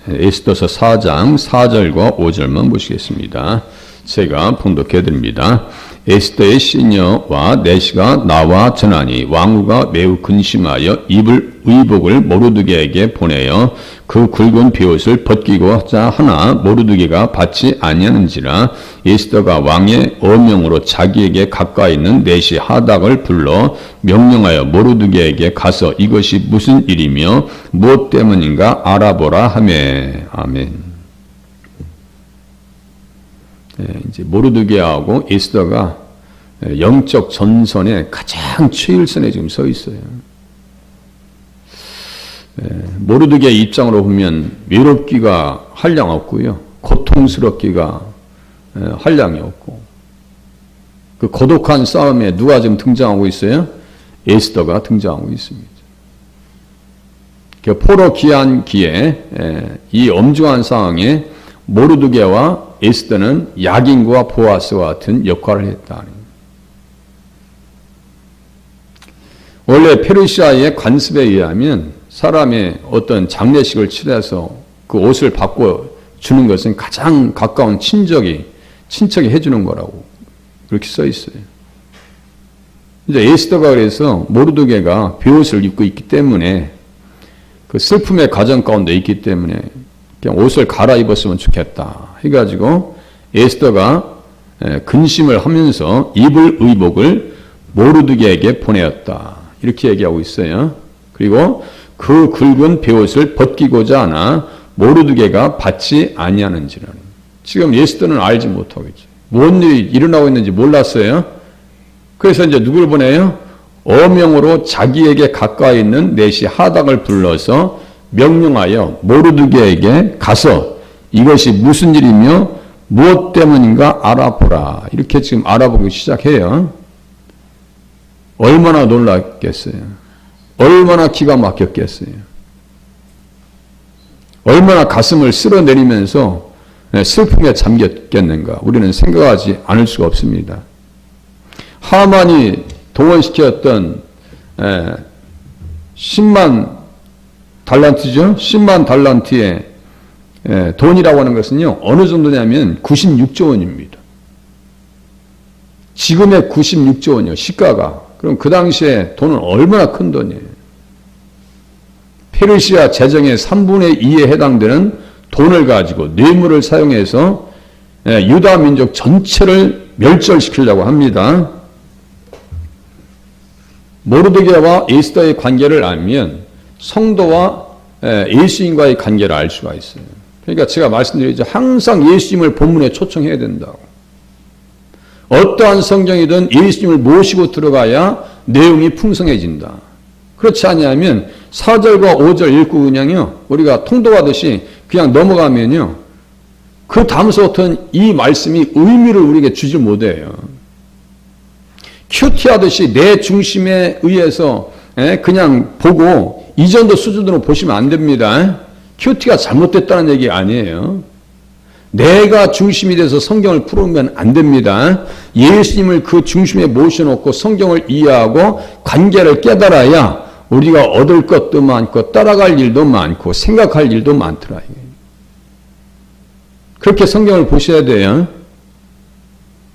에스더서 4장 4절과 5절만 보시겠습니다. 제가 봉독해 드립니다. 에스더의 시녀와 내시가 나와 전하니 왕후가 매우 근심하여 입을 의복을 모르드게에게 보내어 그 굵은 베옷을 벗기고자 하나 모르드게가 받지 아니하는지라. 에스더가 왕의 어명으로 자기에게 가까이 있는 내시 하닥을 불러 명령하여 모르드게에게 가서 이것이 무슨 일이며 무엇 때문인가 알아보라 하매. 아멘. 이제 모르드게하고 에스더가 영적 전선의 가장 최일선에 지금 서 있어요. 모르드게 입장으로 보면 외롭기가 한량 없고요, 고통스럽기가 한량이 없고, 그 고독한 싸움에 누가 지금 등장하고 있어요? 에스더가 등장하고 있습니다. 그 포로 귀한 기에 이 엄중한 상황에 모르드게와 에스더는 야긴과 보아스와 같은 역할을 했다. 원래 페르시아의 관습에 의하면 사람의 어떤 장례식을 치러서 그 옷을 바꿔 주는 것은 가장 가까운 친척이 해주는 거라고 그렇게 써 있어요. 이제 에스더가 그래서 모르드게가 베옷을 입고 있기 때문에 그 슬픔의 가정 가운데 있기 때문에 그냥 옷을 갈아입었으면 좋겠다 해가지고 에스더가 근심을 하면서 입을 의복을 모르드게에게 보내었다 이렇게 얘기하고 있어요. 그리고 그 굵은 베옷을 벗기고자 하나 모르드게가 받지 아니하는지라. 지금 에스더는 알지 못하겠죠. 뭔 일이 일어나고 있는지 몰랐어요. 그래서 이제 누구를 보내요? 어명으로 자기에게 가까이 있는 내시 하닥을 불러서 명령하여 모르드게에게 가서 이것이 무슨 일이며 무엇 때문인가 알아보라. 이렇게 지금 알아보기 시작해요. 얼마나 놀랐겠어요. 얼마나 기가 막혔겠어요. 얼마나 가슴을 쓸어내리면서 슬픔에 잠겼겠는가. 우리는 생각하지 않을 수가 없습니다. 하만이 동원시켰던 10만 달란트죠. 10만 달란트의 돈이라고 하는 것은요, 어느 정도냐면 96조 원입니다. 지금의 96조 원이요, 시가가. 그럼 그 당시에 돈은 얼마나 큰 돈이에요. 페르시아 재정의 3분의 2에 해당되는 돈을 가지고 뇌물을 사용해서 유다 민족 전체를 멸절시키려고 합니다. 모르드게와 에스더의 관계를 알면 성도와 예수님과의 관계를 알 수가 있어요. 그러니까 제가 말씀드리죠. 항상 예수님을 본문에 초청해야 된다고. 어떠한 성경이든 예수님을 모시고 들어가야 내용이 풍성해진다. 그렇지 않냐면 4절과 5절 읽고 그냥요, 우리가 통독하듯이 그냥 넘어가면요, 그 다음서부터는 이 말씀이 의미를 우리에게 주지 못해요. 큐티하듯이 내 중심에 의해서 그냥 보고 이 정도 수준으로 보시면 안 됩니다. 큐티가 잘못됐다는 얘기 아니에요. 내가 중심이 돼서 성경을 풀으면 안 됩니다. 예수님을 그 중심에 모셔놓고 성경을 이해하고 관계를 깨달아야 우리가 얻을 것도 많고 따라갈 일도 많고 생각할 일도 많더라. 그렇게 성경을 보셔야 돼요.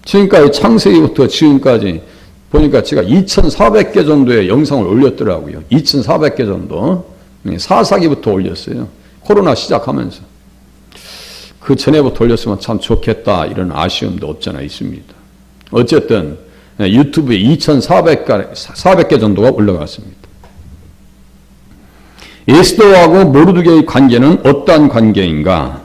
지금까지 창세기부터 지금까지 보니까 제가 2,400개 정도의 영상을 올렸더라고요. 2,400개 정도. 사사기부터 올렸어요. 코로나 시작하면서. 그 전에부터 올렸으면 참 좋겠다 이런 아쉬움도 없잖아 있습니다. 어쨌든 유튜브에 2,400개 정도가 올라갔습니다. 에스더하고 모르드게의 관계는 어떠한 관계인가?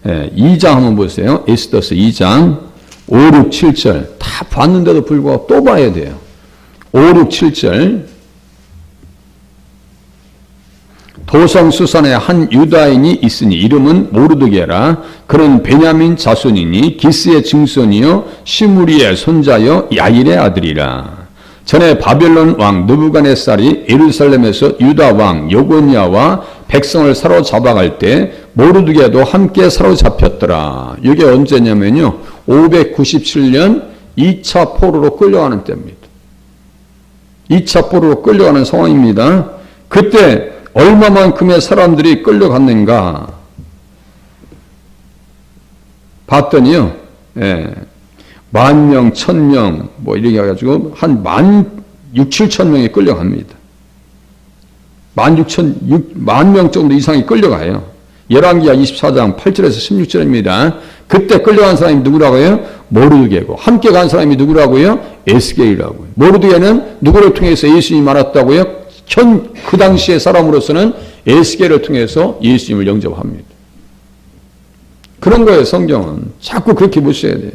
2장 한번 보세요. 에스더서 2장 5, 6, 7절 다 봤는데도 불구하고 또 봐야 돼요. 5, 6, 7절 도성 수산에 한 유다인이 있으니 이름은 모르드게라. 그는 베냐민 자손이니 기스의 증손이요 시므리의 손자여 야일의 아들이라. 전에 바벨론 왕 느부갓네살이 예루살렘에서 유다 왕 여고냐와 백성을 사로잡아갈 때 모르드게도 함께 사로잡혔더라. 이게 언제냐면요, 597년 2차 포로로 끌려가는 때입니다. 2차 포로로 끌려가는 상황입니다. 그때 얼마만큼의 사람들이 끌려갔는가? 봤더니요, 예, 10,000명, 1,000명, 뭐 이렇게 해가지고 한 16,000~17,000명이 끌려갑니다. 10,000명 정도 이상이 끌려가요. 열왕기하 24장 8절에서 16절입니다. 그때 끌려간 사람이 누구라고요? 모르드게고, 함께 간 사람이 누구라고요? 에스겔이라고요. 모르드게는 누구를 통해서 예수님이 알았다고요? 그 당시의 사람으로서는 에스겔을 통해서 예수님을 영접합니다. 그런 거예요, 성경은. 자꾸 그렇게 보셔야 돼요.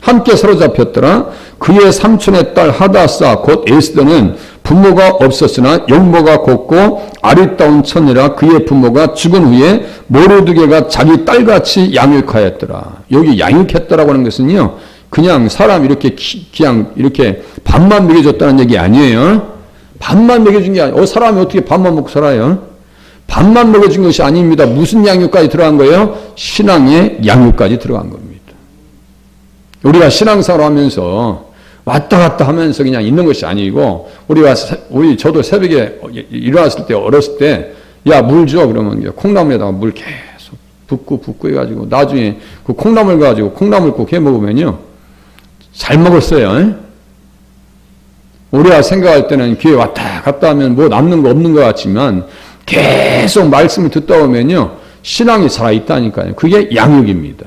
함께 사로잡혔더라. 그의 삼촌의 딸 하다사 곧 에스더는 부모가 없었으나 용모가 곱고 아리따운 처녀라. 그의 부모가 죽은 후에 모르드게가 자기 딸같이 양육하였더라. 여기 양육했다라고 하는 것은요, 그냥 사람 이렇게 그냥 이렇게 밥만 먹여줬다는 얘기 아니에요. 밥만 먹여준 게 아니에요. 사람이 어떻게 밥만 먹고 살아요? 밥만 먹여준 것이 아닙니다. 무슨 양육까지 들어간 거예요? 신앙의 양육까지 들어간 겁니다. 우리가 신앙생활 하면서 왔다 갔다 하면서 그냥 있는 것이 아니고, 저도 새벽에 일어났을 때, 어렸을 때, 야, 물 줘. 그러면 콩나물에다가 물 계속 붓고 해가지고, 나중에 그 콩나물 가지고 콩나물국 해 먹으면요, 잘 먹었어요. 우리가 생각할 때는 교회 왔다 갔다 하면 뭐 남는 거 없는 것 같지만, 계속 말씀을 듣다 보면요, 신앙이 살아있다니까요. 그게 양육입니다.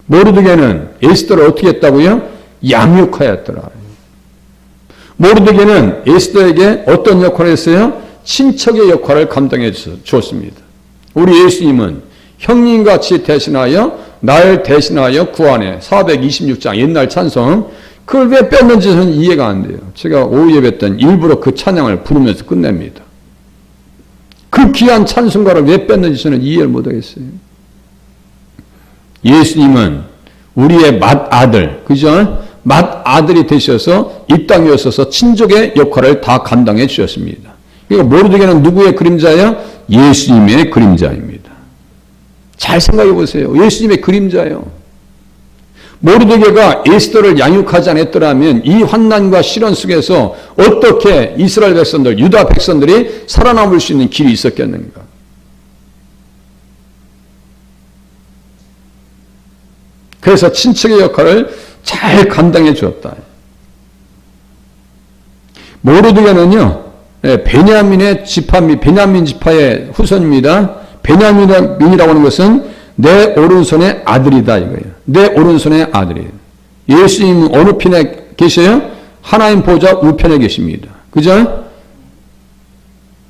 모르드게는 에스더를 어떻게 했다고요? 양육하였더라. 모르드게는 에스더에게 어떤 역할을 했어요? 친척의 역할을 감당해 주었습니다. 우리 예수님은 형님같이 대신하여 날 대신하여 구하네. 426장 옛날 찬송. 그걸 왜 뺐는지 저는 이해가 안 돼요. 제가 오후 예배 때 일부러 그 찬양을 부르면서 끝냅니다. 그 귀한 찬송가를 왜 뺐는지 저는 이해를 못하겠어요. 예수님은 우리의 맏아들, 그죠? 맏아들이 되셔서 이 땅에 오셔서 친족의 역할을 다 감당해 주셨습니다. 그러니까 모르드게는 누구의 그림자예요? 예수님의 그림자입니다. 잘 생각해 보세요. 예수님의 그림자예요. 모르드게가 에스더를 양육하지 않았더라면 이 환난과 시련 속에서 어떻게 이스라엘 백성들, 유다 백성들이 살아남을 수 있는 길이 있었겠는가? 그래서 친척의 역할을 잘 감당해 주었다. 모르드게는요, 베냐민 지파의 후손입니다. 베냐민이라고 하는 것은 내 오른손의 아들이다 이거예요. 내 오른손의 아들이에요. 예수님은 어느 편에 계셔요? 하나님 보좌 우편에 계십니다. 그죠?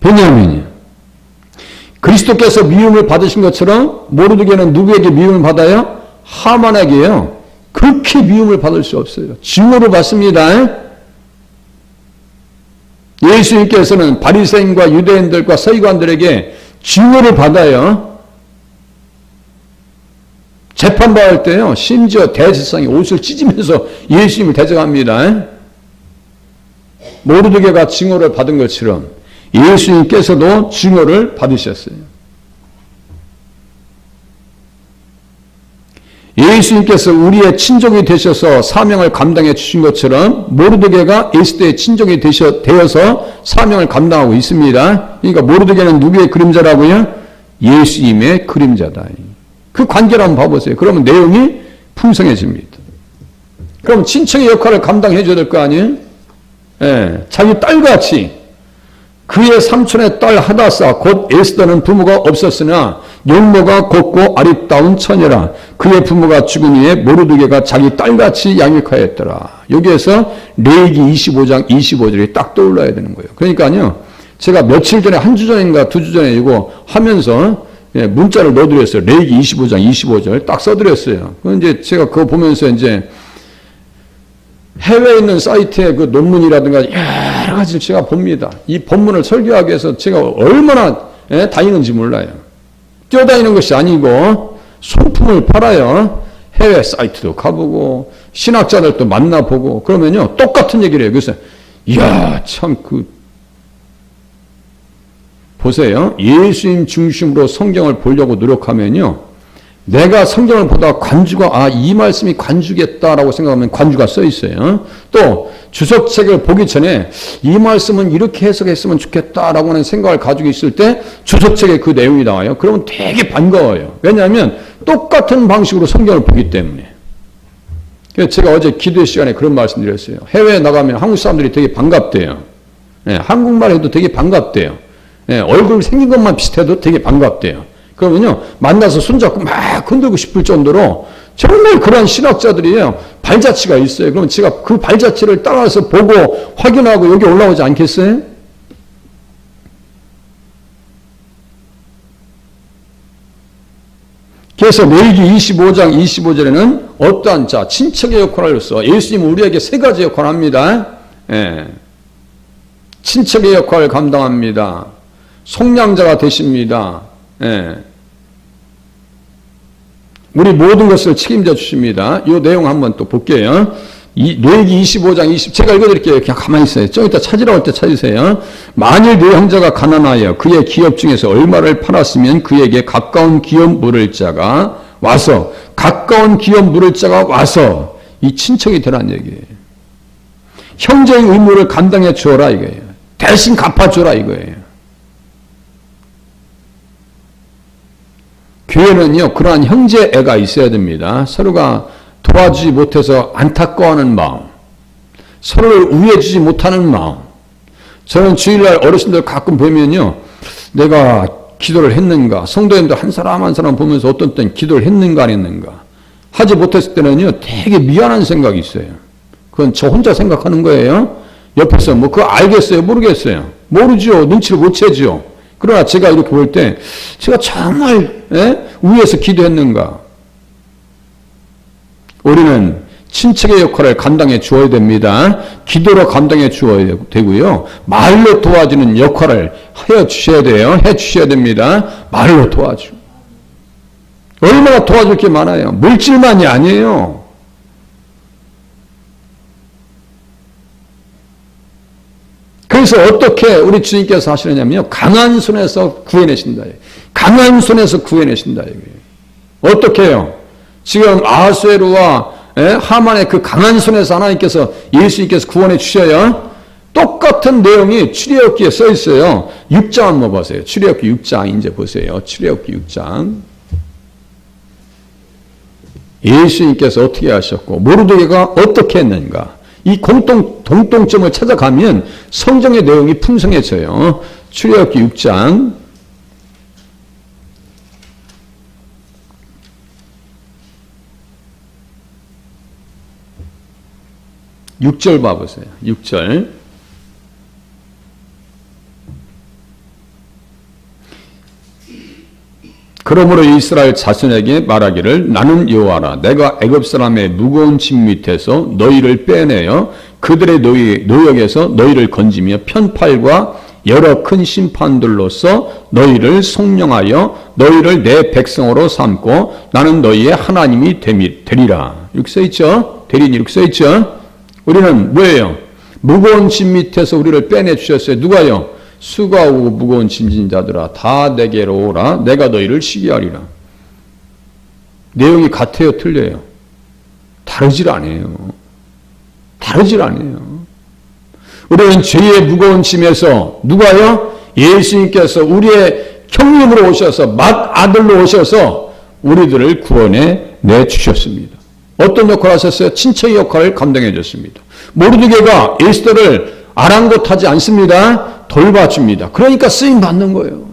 베냐민이요. 그리스도께서 미움을 받으신 것처럼 모르드게는 누구에게 미움을 받아요? 하만에게요. 그렇게 미움을 받을 수 없어요. 증오를 받습니다. 예수님께서는 바리새인과 유대인들과 서기관들에게 증오를 받아요. 재판받을 때요, 심지어 대제사장이 옷을 찢으면서 예수님을 대적합니다. 모르드게가 증오를 받은 것처럼 예수님께서도 증오를 받으셨어요. 예수님께서 우리의 친족이 되셔서 사명을 감당해 주신 것처럼 모르드게가 에스더의 친족이 되어서 사명을 감당하고 있습니다. 그러니까 모르드게는 누구의 그림자라고요? 예수님의 그림자다. 그 관계를 한번 봐보세요. 그러면 내용이 풍성해집니다. 그럼 친척의 역할을 감당해 줘야 될 거 아니에요? 예, 자기 딸같이 그의 삼촌의 딸 하다사 곧 에스더는 부모가 없었으나 용모가 곱고 아리따운 처녀라. 그의 부모가 죽은 후에 모르드게가 자기 딸같이 양육하였더라. 여기에서 레위기 25장 25절이 딱 떠올라야 되는 거예요. 그러니까요, 제가 며칠 전에 한 주 전인가 2주 전에 이거 하면서 문자를 넣어드렸어요. 레위기 25장 25절 딱 써드렸어요. 이제 제가 그거 보면서 이제 해외에 있는 사이트의 그 논문이라든가 여러 가지를 제가 봅니다. 이 본문을 설교하기 위해서 제가 얼마나 다니는지 몰라요. 뛰어다니는 것이 아니고 소품을 팔아요. 해외 사이트도 가보고 신학자들도 만나보고 그러면요, 똑같은 얘기를 해요. 그래서 이야, 참 보세요. 예수님 중심으로 성경을 보려고 노력하면요, 내가 성경을 보다가 관주가 이 말씀이 관주겠다라고 생각하면 관주가 써 있어요. 또 주석책을 보기 전에 이 말씀은 이렇게 해석했으면 좋겠다라고 하는 생각을 가지고 있을 때 주석책에 그 내용이 나와요. 그러면 되게 반가워요. 왜냐하면 똑같은 방식으로 성경을 보기 때문에. 그래서 제가 어제 기도 시간에 그런 말씀 드렸어요. 해외에 나가면 한국 사람들이 되게 반갑대요. 한국말 해도 되게 반갑대요. 얼굴 생긴 것만 비슷해도 되게 반갑대요. 그러면요, 만나서 손잡고 막 흔들고 싶을 정도로 정말 그런 신학자들이에요. 발자취가 있어요. 그러면 제가 그 발자취를 따라서 보고 확인하고 여기 올라오지 않겠어요? 그래서 레위기 25장 25절에는 어떠한 친척의 역할로서 예수님은 우리에게 세 가지 역할을 합니다. 친척의 역할을 감당합니다. 속량자가 되십니다. 우리 모든 것을 책임져 주십니다. 이 내용 한번 또 볼게요. 레위기 25장 20 제가 읽어드릴게요. 그냥 가만히 있어요. 좀 이따 찾으라고 할 때 찾으세요. 만일 네 형제가 가난하여 그의 기업 중에서 얼마를 팔았으면 그에게 가까운 기업 물을 자가 와서 이 친척이 되라는 얘기예요. 형제의 의무를 감당해 주어라 이거예요. 대신 갚아주라 이거예요. 교회는요, 그러한 형제애가 있어야 됩니다. 서로가 도와주지 못해서 안타까워하는 마음, 서로를 우애해주지 못하는 마음. 저는 주일날 어르신들 가끔 보면요, 내가 기도를 했는가, 성도님들 한 사람 한 사람 보면서 어떤 때는 기도를 했는가 안 했는가, 하지 못했을 때는요, 되게 미안한 생각이 있어요. 그건 저 혼자 생각하는 거예요. 옆에서 뭐 그거 알겠어요? 모르겠어요? 모르죠. 눈치를 못 채죠. 그러나 제가 이렇게 볼 때 제가 정말 위에서 기도했는가? 우리는 친척의 역할을 감당해 주어야 됩니다. 기도로 감당해 주어야 되고요. 말로 도와주는 역할을 해 주셔야 돼요. 해 주셔야 됩니다. 말로 도와주고. 얼마나 도와줄 게 많아요. 물질만이 아니에요. 그래서 어떻게 우리 주님께서 하시느냐면요. 강한 손에서 구해내신다. 강한 손에서 구해내신다. 어떻게 해요? 지금 아하수에로와 하만의 그 강한 손에서 하나님께서 예수님께서 구원해 주셔요. 똑같은 내용이 출애굽기에 써 있어요. 6장 한번 보세요. 출애굽기 6장 이제 보세요. 출애굽기 6장. 예수님께서 어떻게 하셨고 모르드게가 어떻게 했는가. 이 동통점을 찾아가면 성경의 내용이 풍성해져요. 출애굽기 6장 6절 봐보세요. 6절. 그러므로 이스라엘 자손에게 말하기를 나는 여호와라. 내가 애굽 사람의 무거운 짐 밑에서 너희를 빼내어 그들의 노역에서 너희를 건지며 편팔과 여러 큰 심판들로서 너희를 속량하여 너희를 내 백성으로 삼고 나는 너희의 하나님이 되리라. 이렇게 써있죠. 대리인 이렇게 써있죠. 우리는 뭐예요? 무거운 짐 밑에서 우리를 빼내 주셨어요. 누가요? 수고하고 무거운 짐진 자들아 다 내게로 오라. 내가 너희를 쉬게 하리라. 내용이 같아요? 틀려요? 다르질 않아요. 다르질 않아요. 우리는 죄의 무거운 짐에서 누가요? 예수님께서 우리의 형님으로 오셔서 맏아들로 오셔서 우리들을 구원해 내주셨습니다. 어떤 역할을 하셨어요? 친척의 역할을 감당해 줬습니다. 모르드게가 에스더를 아랑곳하지 않습니다. 돌봐줍니다. 그러니까 쓰임 받는 거예요.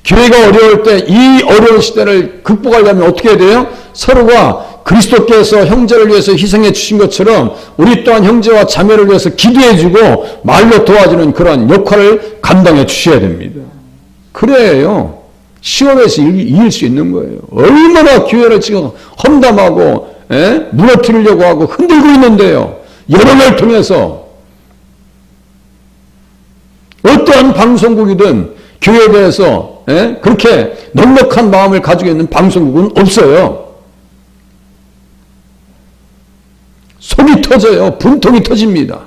교회가 어려울 때 이 어려운 시대를 극복하려면 어떻게 해야 돼요? 서로가 그리스도께서 형제를 위해서 희생해 주신 것처럼 우리 또한 형제와 자매를 위해서 기도해 주고 말로 도와주는 그런 역할을 감당해 주셔야 됩니다. 그래요. 시험에서 이길 수 있는 거예요. 얼마나 교회를 지금 험담하고 무너뜨리려고 하고 흔들고 있는데요. 여론을 통해서 어떠한 방송국이든 교회에 대해서 그렇게 넉넉한 마음을 가지고 있는 방송국은 없어요. 속이 터져요. 분통이 터집니다.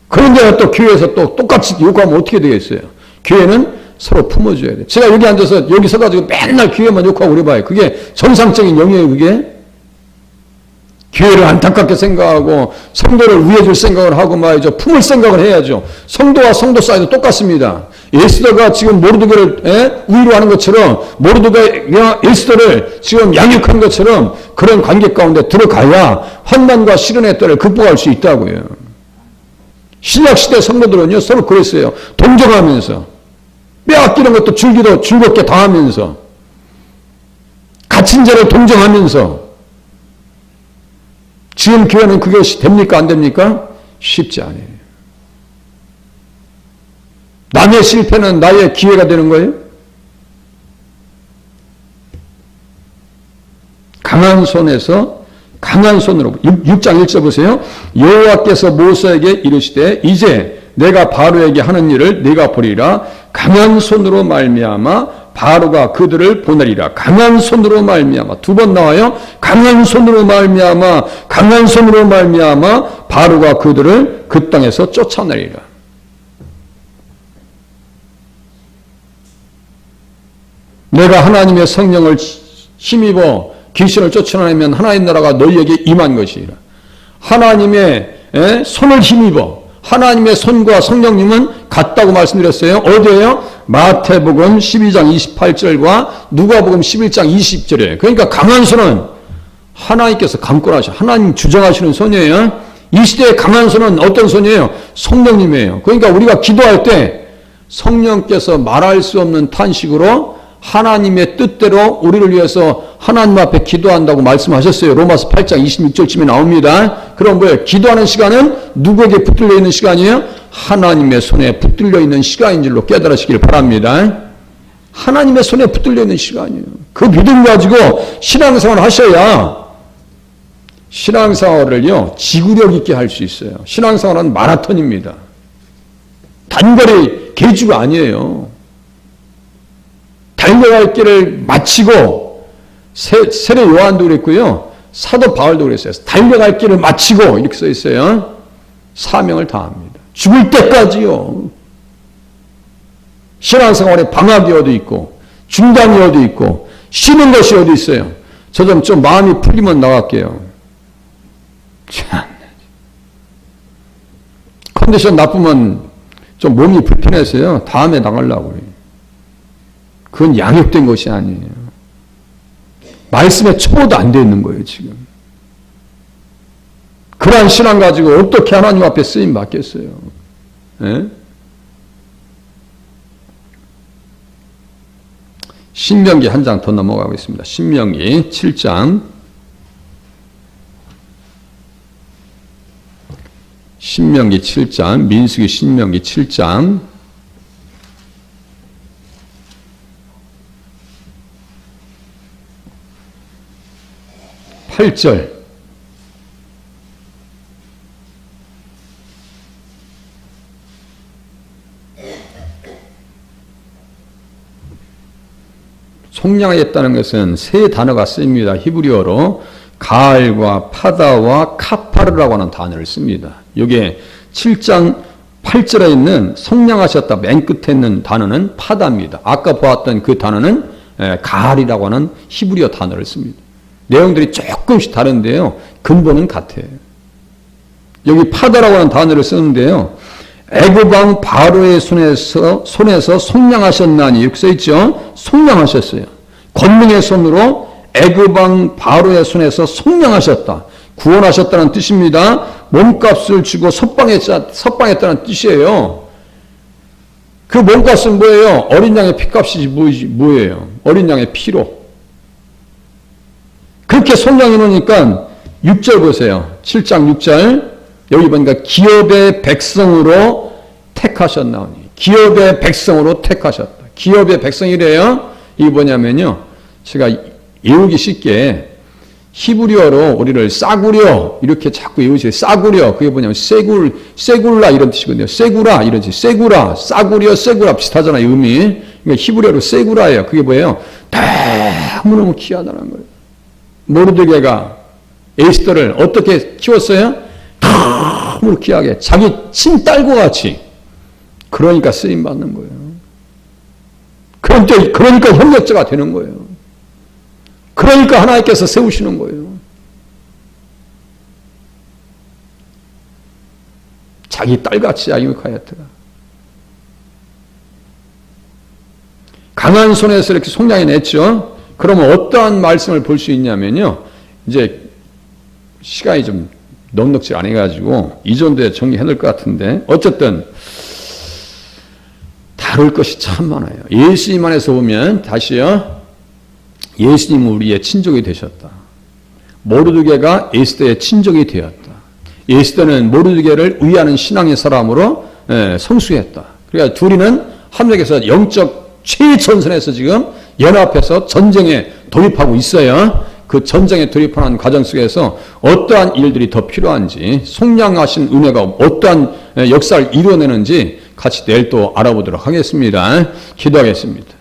그런데 또 교회에서 또 똑같이 요구하면 어떻게 되겠어요? 교회는 서로 품어줘야 돼. 제가 여기 앉아서 여기 서가지고 맨날 교회만 욕하고 그래봐요. 그게 정상적인 영이에요, 그게? 교회를 안타깝게 생각하고 성도를 위해줄 생각을 하고 말이죠. 품을 생각을 해야죠. 성도와 성도 사이도 똑같습니다. 에스더가 지금 모르드게를 위로하는 것처럼 모르드게가 에스더를 지금 양육하는 것처럼 그런 관계 가운데 들어가야 환난과 시련의 때를 극복할 수 있다고요. 신약시대 성도들은요 서로 그랬어요. 동정하면서 빼앗기는 것도 줄기도 즐겁게 당하면서 갇힌 자를 동정하면서 지금 교회는 그게 됩니까? 안 됩니까? 쉽지 않아요. 남의 실패는 나의 기회가 되는 거예요? 강한 손에서 강한 손으로 6장 1절 보세요. 여호와께서 모세에게 이르시되 이제 내가 바로에게 하는 일을 네가 보리라. 강한 손으로 말미암아 바로가 그들을 보내리라. 강한 손으로 말미암아. 두 번 나와요. 강한 손으로 말미암아 강한 손으로 말미암아 바로가 그들을 그 땅에서 쫓아내리라. 내가 하나님의 성령을 힘입어 귀신을 쫓아내면 하나님 나라가 너희에게 임한 것이라. 하나님의 손을 힘입어. 하나님의 손과 성령님은 같다고 말씀드렸어요. 어디에요? 마태복음 12장 28절과 누가복음 11장 20절이에요. 그러니까 강한 손은 하나님께서 감권하셔. 하나님 주장하시는 손이에요. 이 시대의 강한 손은 어떤 손이에요? 성령님이에요. 그러니까 우리가 기도할 때 성령께서 말할 수 없는 탄식으로 하나님의 뜻대로 우리를 위해서 하나님 앞에 기도한다고 말씀하셨어요. 로마서 8장 26절쯤에 나옵니다. 그럼 뭐예요? 기도하는 시간은 누구에게 붙들려 있는 시간이에요? 하나님의 손에 붙들려 있는 시간인 줄로 깨달으시길 바랍니다. 하나님의 손에 붙들려 있는 시간이에요. 그 믿음 가지고 신앙생활을 하셔야 신앙생활을요 지구력 있게 할 수 있어요. 신앙생활은 마라톤입니다. 단거리 계주가 아니에요. 달려갈 길을 마치고 세례 요한도 그랬고요. 사도 바울도 그랬어요. 달려갈 길을 마치고 이렇게 써 있어요. 사명을 다합니다. 죽을 때까지요. 신앙생활에 방학이 어디 있고 중단이 어디 있고 쉬는 것이 어디 있어요. 저 좀 마음이 풀리면 나갈게요. 참. 컨디션 나쁘면 좀 몸이 불편해서요. 다음에 나가려고 그래요. 그건 양육된 것이 아니에요. 말씀에 초보도 안 돼 있는 거예요, 지금. 그러한 신앙 가지고 어떻게 하나님 앞에 쓰임 받겠어요? 예? 신명기 한 장 더 넘어가겠습니다. 신명기 7장. 신명기 7장, 민수기 신명기 7장. 8절. 속량하였다는 것은 세 단어가 씁니다. 히브리어로 가알과 파다와 카파르라고 하는 단어를 씁니다. 이게 7장 8절에 있는 속량하셨다 맨 끝에 있는 단어는 파다입니다. 아까 보았던 그 단어는 가알이라고 하는 히브리어 단어를 씁니다. 내용들이 조금씩 다른데요. 근본은 같아요. 여기 파다라고 하는 단어를 쓰는데요. 애굽 왕 바로의 손에서 속량하셨나니 이렇게 써있죠. 속량하셨어요. 권능의 손으로 애굽 왕 바로의 손에서 속량하셨다. 구원하셨다는 뜻입니다. 몸값을 주고 석방했다는 뜻이에요. 그 몸값은 뭐예요? 어린 양의 피값이지 뭐예요? 어린 양의 피로. 그렇게 속량해 놓으니까 6절 보세요. 7장 6절. 여기 보니까 기업의 백성으로 택하셨나오니. 기업의 백성으로 택하셨다. 기업의 백성이래요. 이게 뭐냐면요. 제가 외우기 쉽게 히브리어로 우리를 싸구려 이렇게 자꾸 외우세요. 싸구려. 그게 뭐냐면 세굴라 이런 뜻이거든요. 세구라 이런 뜻. 세구라, 싸구려, 세구라 비슷하잖아요. 의미. 그러니까 히브리어로 세구라예요. 그게 뭐예요? 너무너무 귀하다는 거예요. 모르드게가 에스더를 어떻게 키웠어요? 너무 귀하게 자기 친딸과 같이. 그러니까 쓰임받는 거예요. 그때 그러니까 협력자가 되는 거예요. 그러니까 하나님께서 세우시는 거예요. 자기 딸같이 야기하였더라. 강한 손에서 이렇게 속량해 냈죠. 그러면 어떠한 말씀을 볼 수 있냐면요. 이제 시간이 좀 넉넉지 않아가지고 이 정도에 정리해야 될 것 같은데 어쨌든 다룰 것이 참 많아요. 예수님 안에서 보면 다시요. 예수님은 우리의 친족이 되셨다. 모르드게가 에스더의 친족이 되었다. 에스더는 모르드게를 위하는 신앙의 사람으로 성수했다. 그러니까 둘이는 합력해서 영적 최전선에서 지금 연합해서 전쟁에 돌입하고 있어요. 그 전쟁에 돌입하는 과정 속에서 어떠한 일들이 더 필요한지 속량하신 은혜가 어떠한 역사를 이루어내는지 같이 내일 또 알아보도록 하겠습니다. 기도하겠습니다.